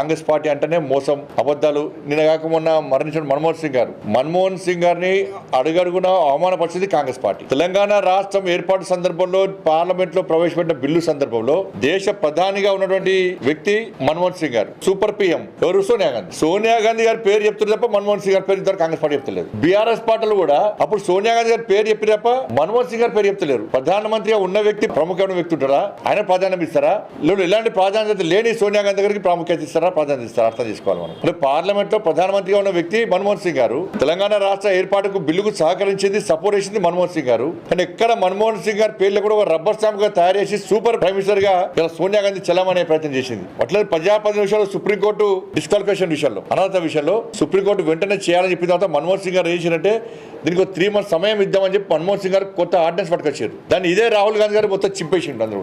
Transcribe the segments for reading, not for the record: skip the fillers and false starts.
Congress party అంటేనే మోసం, అబద్ధాలు. నిన్న కాక మొన్న మరణించిన మన్మోహన్ సింగ్ గారిని అడుగడుగున అవమానపరిచింది కాంగ్రెస్ పార్టీ. తెలంగాణ రాష్ట్రం ఏర్పాటు సందర్భంలో పార్లమెంట్ లో ప్రవేశపెట్టిన బిల్లు సందర్భంలో దేశ ప్రధానిగా ఉన్నటువంటి వ్యక్తి మన్మోహన్ సింగ్ గారు, సూపర్ పిఎం ఎవరు? సోనియా గాంధీ గారి పేరు చెప్తున్నారు తప్ప మన్మోహన్ సింగ్ గారి పేరు ఇద్దరు కాంగ్రెస్ పార్టీ చెప్తలేదు. బీఆర్ఎస్ పార్టీలు కూడా అప్పుడు సోనియా గాంధీ గారి పేరు చెప్పి తప్ప మన్మోహన్ సింగ్ గారి పేరు చెప్తలేరు. ప్రధానమంత్రిగా ఉన్న వ్యక్తి ప్రముఖమైన వ్యక్తి ఉంటారా? ఆయన ప్రాధాన్యం ఇస్తారా? లేదు ఎలాంటి ప్రాధాన్యత లేని సోనియా గాంధీ గారికి ప్రాముఖ్యత ఇస్తారా, ప్రాధాన్యత ఇస్తారా? అర్థం చేసుకోవాలి మనం. అంటే పార్లమెంట్ లో ప్రధానమంత్రిగా ఉన్న వ్యక్తి మన్మోహన్ సింగ్ గారు. తెలంగాణ రాష్ట్ర ఏర్పాటుకు బిల్లుకు సహకరించింది, సపోర్ట్ చేసింది మన్మోహన్ సింగ్ గారు. కానీ ఎక్కడ మన్మోహన్ సింగ్ గారి పేర్లు కూడా ఒక రబ్బర్ స్టాంప్ గా తయారు చేసి సూపర్ ప్రైమ్ మినిస్టర్ గా ఇలా సోనియా గాంధీ చెల్లమనే ప్రయత్నం చేసింది. అట్లా ప్రజాప్రతినిధి విషయంలో సుప్రీంకోర్టు డిస్క్వాలిఫికేషన్ విషయంలో, అనర్హత విషయంలో సుప్రీంకోర్టు వెంటనే చేయాలని చెప్పిన తర్వాత మన్మోహన్ సింగ్ గారు ఏం చేసినట్టే దీనికి 3 months సమయం ఇద్దామని చెప్పి మన్మోహన్ సింగ్ గారు కొత్త ఆర్డినెన్స్ పట్టుకొచ్చారు. దాన్ని ఇదే రాహుల్ గాంధీ గారు మొత్తం చింపేసిండు. అందరూ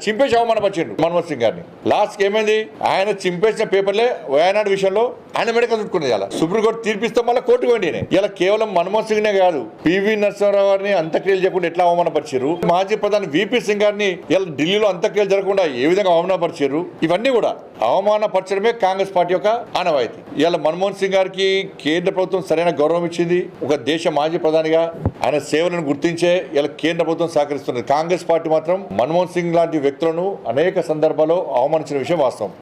చింపేసి అవమానపరిచిండు మన్మోహన్ సింగ్ గారిని. లాస్ట్ ఏమైంది? ఆయన చింపేసిన పేపర్లే వయనాడు విషయంలో ఆయన మెడకలు చుట్టుకునేది. ఇలా సుప్రీంకోర్టు తీర్పిస్తే మళ్ళీ కోర్టుకు వెండి. ఇలా కేవలం మన్మోహన్ సింగ్ నే కాదు, పివి నరసింహారావు గారిని అంత్యక్రియలు చేయకుండా ఎట్లా అవమానపరిచారు, మాజీ ప్రధాని విపి సింగ్ గారిని ఇలా ఢిల్లీలో అంత్యక్రియలు జరగకుండా ఏ విధంగా అవమానపరిచారు, ఇవన్నీ కూడా అవమానపరచడమే కాంగ్రెస్ పార్టీ యొక్క ఆనవాయితీ. ఇలా మన్మోహన్ సింగ్ గారికి కేంద్ర ప్రభుత్వం సరైన గౌరవం ఇచ్చింది. ఒక దేశ మాజీ ప్రధానిగా ఆయన సేవలను గుర్తించే ఇలా కేంద్ర ప్రభుత్వం సహకరిస్తున్నది. కాంగ్రెస్ పార్టీ మాత్రం మన్మోహన్ సింగ్ లాంటి వ్యక్తులను అనేక సందర్భాల్లో అవమానించిన విషయం వాస్తవం.